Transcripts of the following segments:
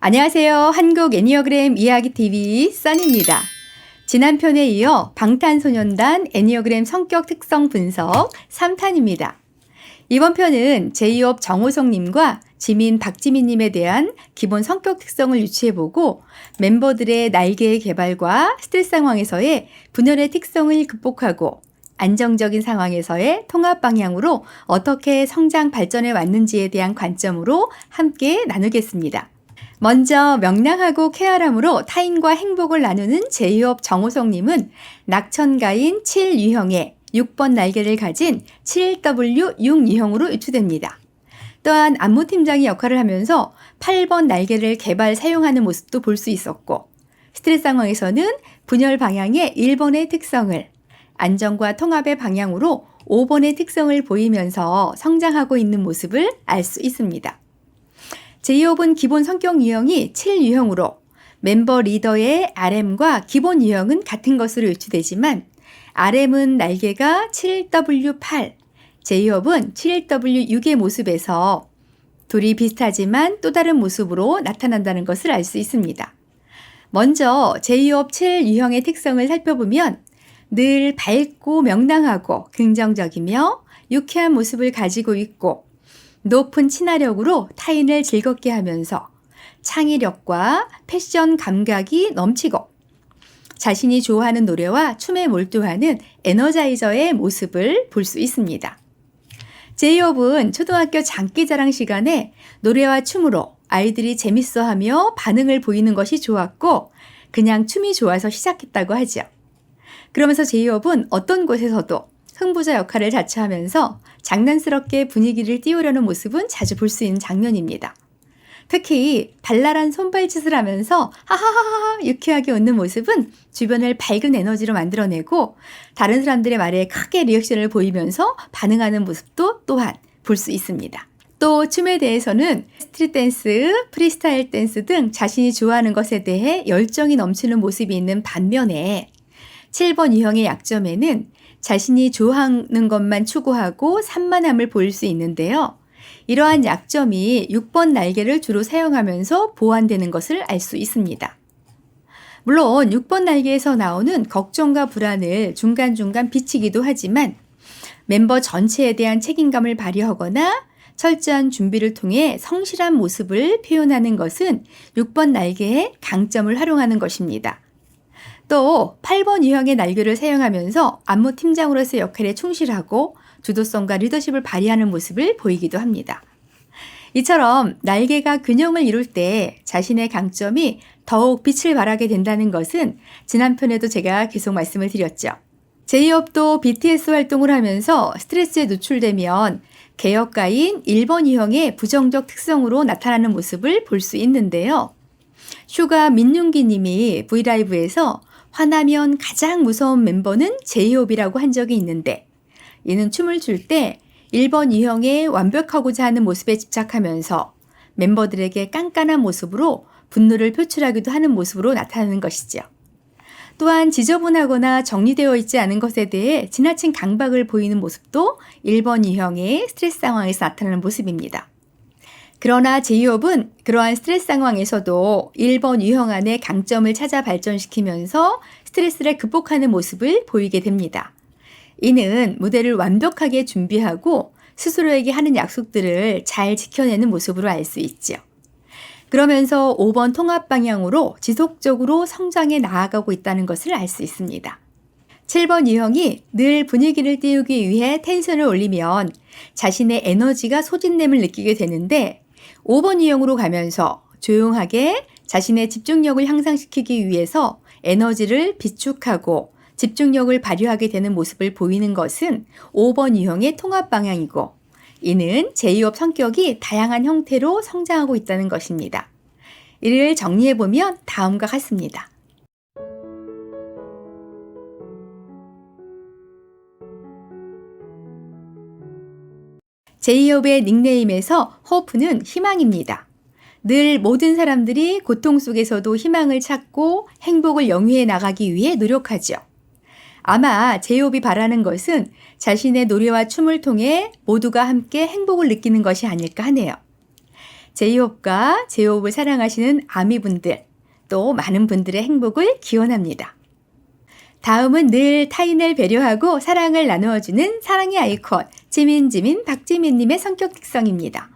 안녕하세요. 한국 애니어그램 이야기TV 써니입니다. 지난 편에 이어 방탄소년단 애니어그램 성격 특성 분석 3탄입니다. 이번 편은 제이홉 정호성님과 지민 박지민님에 대한 기본 성격 특성을 유추해보고 멤버들의 날개의 개발과 스트레스 상황에서의 분열의 특성을 극복하고 안정적인 상황에서의 통합 방향으로 어떻게 성장 발전해 왔는지에 대한 관점으로 함께 나누겠습니다. 먼저 명랑하고 쾌활함으로 타인과 행복을 나누는 제이홉 정호성님은 낙천가인 7유형의 6번 날개를 가진 7W6유형으로 유추됩니다. 또한 안무팀장의 역할을 하면서 8번 날개를 개발 사용하는 모습도 볼 수 있었고 스트레스 상황에서는 분열 방향의 1번의 특성을 안정과 통합의 방향으로 5번의 특성을 보이면서 성장하고 있는 모습을 알 수 있습니다. 제이홉은 기본 성격 유형이 7유형으로 멤버 리더의 RM과 기본 유형은 같은 것으로 유추되지만 RM은 날개가 7W8, 제이홉은 7W6의 모습에서 둘이 비슷하지만 또 다른 모습으로 나타난다는 것을 알 수 있습니다. 먼저 제이홉 7유형의 특성을 살펴보면 늘 밝고 명랑하고 긍정적이며 유쾌한 모습을 가지고 있고 높은 친화력으로 타인을 즐겁게 하면서 창의력과 패션 감각이 넘치고 자신이 좋아하는 노래와 춤에 몰두하는 에너자이저의 모습을 볼 수 있습니다. 제이홉은 초등학교 장기자랑 시간에 노래와 춤으로 아이들이 재밌어하며 반응을 보이는 것이 좋았고 그냥 춤이 좋아서 시작했다고 하죠. 그러면서 제이홉은 어떤 곳에서도 흥부자 역할을 자처하면서 장난스럽게 분위기를 띄우려는 모습은 자주 볼 수 있는 장면입니다. 특히 발랄한 손발짓을 하면서 하하하하 유쾌하게 웃는 모습은 주변을 밝은 에너지로 만들어내고 다른 사람들의 말에 크게 리액션을 보이면서 반응하는 모습도 또한 볼 수 있습니다. 또 춤에 대해서는 스트릿 댄스, 프리스타일 댄스 등 자신이 좋아하는 것에 대해 열정이 넘치는 모습이 있는 반면에 7번 유형의 약점에는 자신이 좋아하는 것만 추구하고 산만함을 보일 수 있는데요. 이러한 약점이 6번 날개를 주로 사용하면서 보완되는 것을 알 수 있습니다. 물론 6번 날개에서 나오는 걱정과 불안을 중간중간 비치기도 하지만 멤버 전체에 대한 책임감을 발휘하거나 철저한 준비를 통해 성실한 모습을 표현하는 것은 6번 날개의 강점을 활용하는 것입니다. 또 8번 유형의 날개를 사용하면서 안무팀장으로서의 역할에 충실하고 주도성과 리더십을 발휘하는 모습을 보이기도 합니다. 이처럼 날개가 균형을 이룰 때 자신의 강점이 더욱 빛을 발하게 된다는 것은 지난 편에도 제가 계속 말씀을 드렸죠. 제이홉도 BTS 활동을 하면서 스트레스에 노출되면 개혁가인 1번 유형의 부정적 특성으로 나타나는 모습을 볼 수 있는데요. 슈가 민윤기 님이 브이라이브에서 화나면 가장 무서운 멤버는 제이홉이라고 한 적이 있는데 이는 춤을 출 때 1번 유형의 완벽하고자 하는 모습에 집착하면서 멤버들에게 깐깐한 모습으로 분노를 표출하기도 하는 모습으로 나타나는 것이죠. 또한 지저분하거나 정리되어 있지 않은 것에 대해 지나친 강박을 보이는 모습도 1번 유형의 스트레스 상황에서 나타나는 모습입니다. 그러나 제이홉은 그러한 스트레스 상황에서도 1번 유형 안의 강점을 찾아 발전시키면서 스트레스를 극복하는 모습을 보이게 됩니다. 이는 무대를 완벽하게 준비하고 스스로에게 하는 약속들을 잘 지켜내는 모습으로 알 수 있죠. 그러면서 5번 통합 방향으로 지속적으로 성장해 나아가고 있다는 것을 알 수 있습니다. 7번 유형이 늘 분위기를 띄우기 위해 텐션을 올리면 자신의 에너지가 소진됨을 느끼게 되는데 5번 유형으로 가면서 조용하게 자신의 집중력을 향상시키기 위해서 에너지를 비축하고 집중력을 발휘하게 되는 모습을 보이는 것은 5번 유형의 통합 방향이고 이는 제이홉 성격이 다양한 형태로 성장하고 있다는 것입니다. 이를 정리해보면 다음과 같습니다. 제이홉의 닉네임에서 호프는 희망입니다. 늘 모든 사람들이 고통 속에서도 희망을 찾고 행복을 영위해 나가기 위해 노력하죠. 아마 제이홉이 바라는 것은 자신의 노래와 춤을 통해 모두가 함께 행복을 느끼는 것이 아닐까 하네요. 제이홉과 제이홉을 사랑하시는 아미분들, 또 많은 분들의 행복을 기원합니다. 다음은 늘 타인을 배려하고 사랑을 나누어주는 사랑의 아이콘 지민 박지민님의 성격 특성입니다.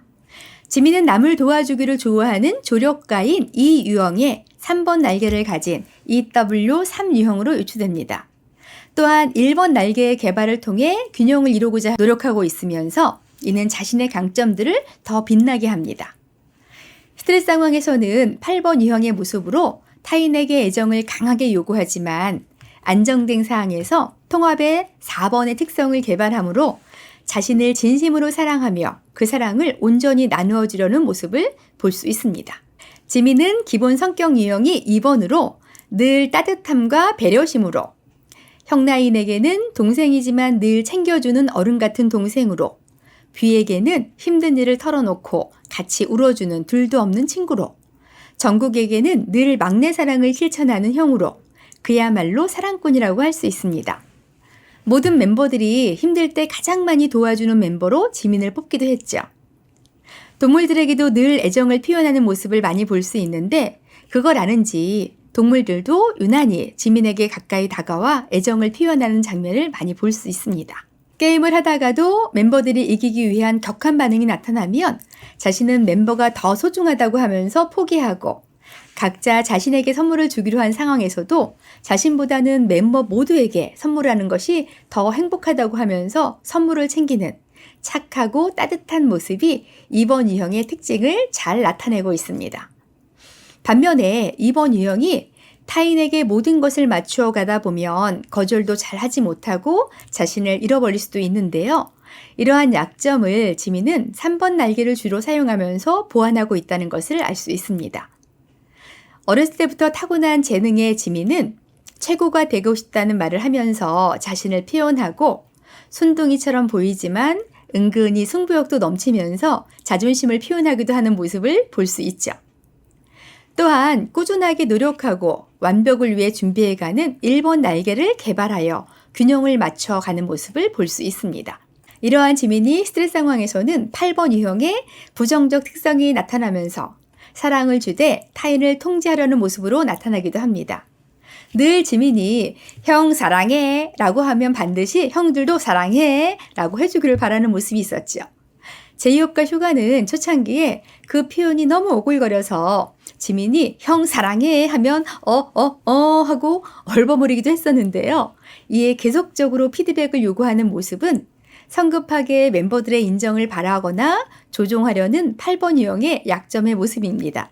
지민은 남을 도와주기를 좋아하는 조력가인 이 유형의 3번 날개를 가진 EW3 유형으로 유추됩니다. 또한 1번 날개의 개발을 통해 균형을 이루고자 노력하고 있으면서 이는 자신의 강점들을 더 빛나게 합니다. 스트레스 상황에서는 8번 유형의 모습으로 타인에게 애정을 강하게 요구하지만 안정된 상황에서 통합의 4번의 특성을 개발하므로 자신을 진심으로 사랑하며 그 사랑을 온전히 나누어 주려는 모습을 볼 수 있습니다. 지민은 기본 성격 유형이 2번으로 늘 따뜻함과 배려심으로, 형나인에게는 동생이지만 늘 챙겨주는 어른 같은 동생으로, 뷔에게는 힘든 일을 털어놓고 같이 울어주는 둘도 없는 친구로, 정국에게는 늘 막내 사랑을 실천하는 형으로 그야말로 사랑꾼이라고 할 수 있습니다. 모든 멤버들이 힘들 때 가장 많이 도와주는 멤버로 지민을 뽑기도 했죠. 동물들에게도 늘 애정을 표현하는 모습을 많이 볼 수 있는데 그걸 아는지 동물들도 유난히 지민에게 가까이 다가와 애정을 표현하는 장면을 많이 볼 수 있습니다. 게임을 하다가도 멤버들이 이기기 위한 격한 반응이 나타나면 자신은 멤버가 더 소중하다고 하면서 포기하고, 각자 자신에게 선물을 주기로 한 상황에서도 자신보다는 멤버 모두에게 선물하는 것이 더 행복하다고 하면서 선물을 챙기는 착하고 따뜻한 모습이 2번 유형의 특징을 잘 나타내고 있습니다. 반면에 2번 유형이 타인에게 모든 것을 맞추어 가다 보면 거절도 잘 하지 못하고 자신을 잃어버릴 수도 있는데요. 이러한 약점을 지민은 3번 날개를 주로 사용하면서 보완하고 있다는 것을 알 수 있습니다. 어렸을 때부터 타고난 재능의 지민은 최고가 되고 싶다는 말을 하면서 자신을 표현하고, 순둥이처럼 보이지만 은근히 승부욕도 넘치면서 자존심을 표현하기도 하는 모습을 볼 수 있죠. 또한 꾸준하게 노력하고 완벽을 위해 준비해가는 1번 날개를 개발하여 균형을 맞춰가는 모습을 볼 수 있습니다. 이러한 지민이 스트레스 상황에서는 8번 유형의 부정적 특성이 나타나면서 사랑을 주되 타인을 통제하려는 모습으로 나타나기도 합니다. 늘 지민이 형 사랑해 라고 하면 반드시 형들도 사랑해 라고 해주기를 바라는 모습이 있었죠. 제이홉과 휴가는 초창기에 그 표현이 너무 오글거려서 지민이 형 사랑해 하면 하고 얼버무리기도 했었는데요. 이에 계속적으로 피드백을 요구하는 모습은 성급하게 멤버들의 인정을 바라거나 조종하려는 8번 유형의 약점의 모습입니다.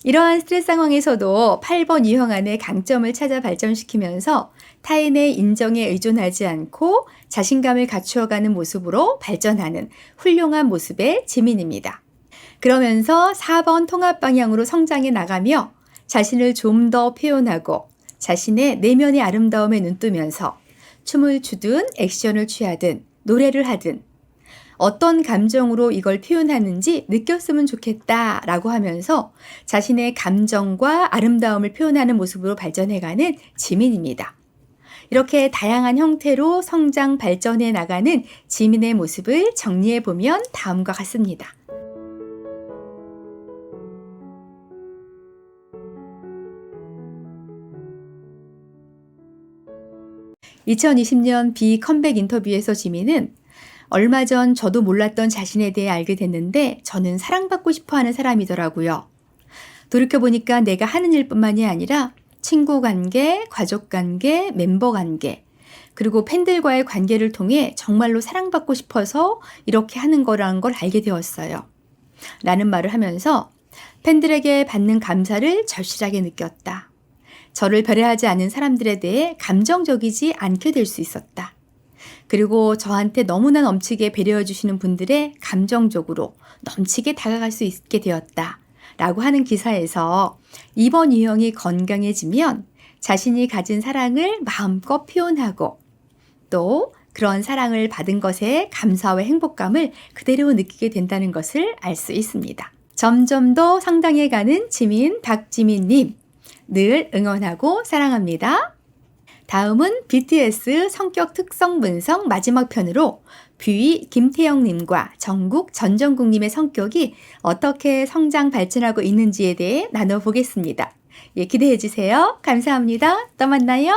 이러한 스트레스 상황에서도 8번 유형 안의 강점을 찾아 발전시키면서 타인의 인정에 의존하지 않고 자신감을 갖추어가는 모습으로 발전하는 훌륭한 모습의 지민입니다. 그러면서 4번 통합 방향으로 성장해 나가며 자신을 좀 더 표현하고 자신의 내면의 아름다움에 눈뜨면서 춤을 추든 액션을 취하든 노래를 하든 어떤 감정으로 이걸 표현하는지 느꼈으면 좋겠다라고 하면서 자신의 감정과 아름다움을 표현하는 모습으로 발전해가는 지민입니다. 이렇게 다양한 형태로 성장 발전해 나가는 지민의 모습을 정리해 보면 다음과 같습니다. 2020년 비 컴백 인터뷰에서 지민은 얼마 전 저도 몰랐던 자신에 대해 알게 됐는데 저는 사랑받고 싶어하는 사람이더라고요. 돌이켜보니까 내가 하는 일뿐만이 아니라 친구 관계, 가족 관계, 멤버 관계, 그리고 팬들과의 관계를 통해 정말로 사랑받고 싶어서 이렇게 하는 거라는 걸 알게 되었어요. 라는 말을 하면서 팬들에게 받는 감사를 절실하게 느꼈다. 저를 배려하지 않은 사람들에 대해 감정적이지 않게 될 수 있었다. 그리고 저한테 너무나 넘치게 배려해 주시는 분들의 감정적으로 넘치게 다가갈 수 있게 되었다. 라고 하는 기사에서 2번 유형이 건강해지면 자신이 가진 사랑을 마음껏 표현하고 또 그런 사랑을 받은 것에 감사와 행복감을 그대로 느끼게 된다는 것을 알 수 있습니다. 점점 더 성장해가는 지민 박지민님 늘 응원하고 사랑합니다. 다음은 BTS 성격 특성 분석 마지막 편으로 뷰이 김태영님과 정국 전정국님의 성격이 어떻게 성장 발전하고 있는지에 대해 나눠보겠습니다. 예, 기대해 주세요. 감사합니다. 또 만나요.